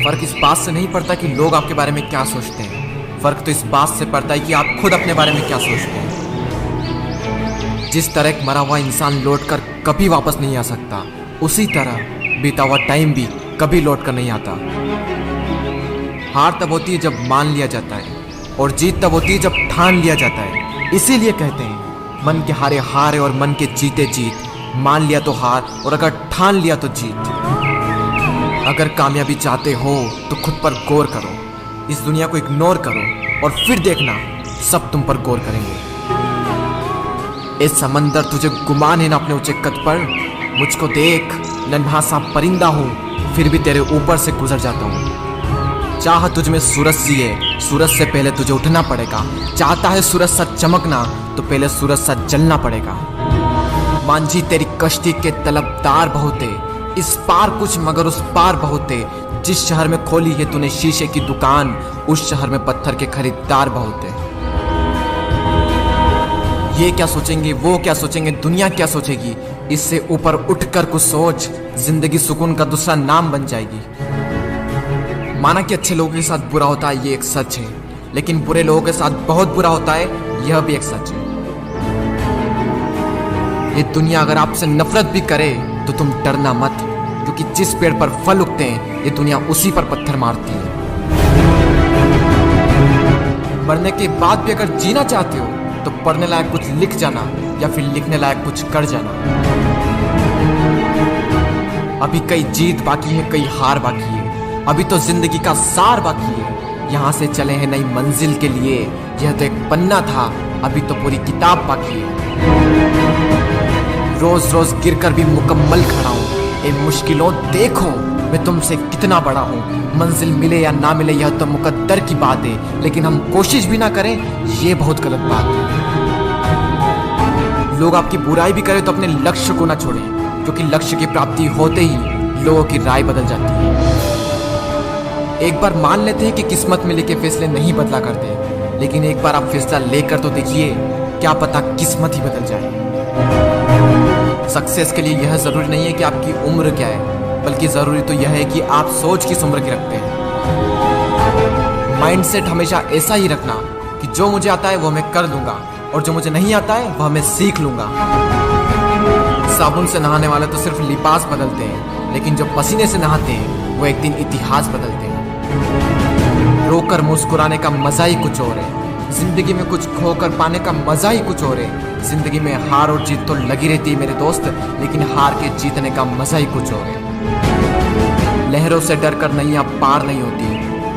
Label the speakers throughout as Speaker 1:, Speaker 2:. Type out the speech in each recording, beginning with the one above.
Speaker 1: फर्क इस बात से नहीं पड़ता कि लोग आपके बारे में क्या सोचते हैं, फर्क तो इस बात से पड़ता है कि आप खुद अपने बारे में क्या सोचते हैं। जिस तरह एक मरा हुआ इंसान लौटकर कभी वापस नहीं आ सकता, उसी तरह बीता हुआ टाइम भी कभी लौटकर नहीं आता। हार तब होती है जब मान लिया जाता है, और जीत तब होती है जब ठान लिया जाता है। इसीलिए कहते हैं मन के हारे हार है और मन के जीते जीत। मान लिया तो हार, और अगर ठान लिया तो जीत। अगर कामयाबी चाहते हो तो खुद पर गौर करो, इस दुनिया को इग्नोर करो और फिर देखना सब तुम पर गौर करेंगे। इस समंदर तुझे गुमान है ना अपने ऊंचे कद पर, मुझको देख नन्हा सा परिंदा हूँ फिर भी तेरे ऊपर से गुजर जाता हूँ। चाह तुझ में सूरज सी है, सूरज से पहले तुझे उठना पड़ेगा। चाहता है सूरज सा चमकना तो पहले सूरज सा जलना पड़ेगा। मांझी तेरी कश्ती के तलबदार बहुत है, इस पार कुछ मगर उस पार बहुत है। जिस शहर में खोली है तूने शीशे की दुकान, उस शहर में पत्थर के खरीदार बहुत है। ये क्या सोचेंगे, वो क्या सोचेंगे, दुनिया क्या सोचेगी, इससे ऊपर उठकर कुछ सोच, जिंदगी सुकून का दूसरा नाम बन जाएगी। माना कि अच्छे लोगों के साथ बुरा होता है, ये एक सच है, लेकिन बुरे लोगों के साथ बहुत बुरा होता है, यह भी एक सच है। ये दुनिया अगर आपसे नफरत भी करे तो तुम डरना मत, क्योंकि जिस पेड़ पर फल उगते हैं ये दुनिया उसी पर पत्थर मारती है। मरने के बाद भी अगर जीना चाहते हो तो पढ़ने लायक कुछ लिख जाना, या फिर लिखने लायक कुछ कर जाना। अभी कई जीत बाकी है, कई हार बाकी है, अभी तो जिंदगी का सार बाकी है। यहाँ से चले हैं नई मंजिल के लिए, यह तो एक पन्ना था, अभी तो पूरी किताब बाकी है। रोज रोज गिरकर भी मुकम्मल खड़ा हूँ, ए मुश्किलों देखो मैं तुमसे कितना बड़ा हूँ। मंजिल मिले या ना मिले यह तो मुकद्दर की बात है, लेकिन हम कोशिश भी ना करें ये बहुत गलत बात है। लोग आपकी बुराई भी करें तो अपने लक्ष्य को ना छोड़ें, क्योंकि लक्ष्य की प्राप्ति होते ही लोगों की राय बदल जाती है। एक बार मान लेते हैं कि किस्मत में लिखे फैसले नहीं बदला करते, लेकिन एक बार आप फैसला लेकर तो देखिए, क्या पता किस्मत ही बदल जाए। सक्सेस के लिए यह जरूरी नहीं है कि आपकी उम्र क्या है, बल्कि जरूरी तो यह है कि आप सोच किस उम्र की रखते हैं। माइंडसेट हमेशा ऐसा ही रखना कि जो मुझे आता है वो मैं कर लूंगा, और जो मुझे नहीं आता है वह मैं सीख लूंगा। साबुन से नहाने वाले तो सिर्फ लिबास बदलते हैं, लेकिन जो पसीने से नहाते हैं वो एक दिन इतिहास बदलते हैं। रोकर मुस्कुराने का मजा ही कुछ और है, जिंदगी में कुछ खोकर पाने का मजा ही कुछ और है। जिंदगी में हार और जीत तो लगी रहती है मेरे दोस्त, लेकिन हार के जीतने का मजा ही कुछ और है। लहरों से डरकर नैया पार नहीं होती,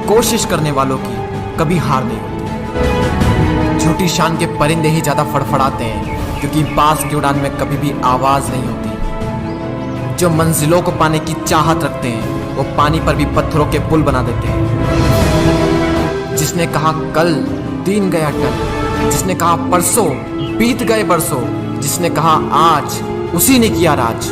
Speaker 1: कोशिश करने वालों की कभी हार नहीं होती। झूठी शान के परिंदे ही ज्यादा फड़फड़ाते हैं, क्योंकि बाज की उड़ान में कभी भी आवाज नहीं होती। जो मंजिलों को पाने की चाहत रखते हैं वो पानी पर भी पत्थरों के पुल बना देते हैं। जिसने कहा कल दिन गया टल, जिसने कहा परसों बीत गए बरसों, जिसने कहा आज उसी ने किया राज।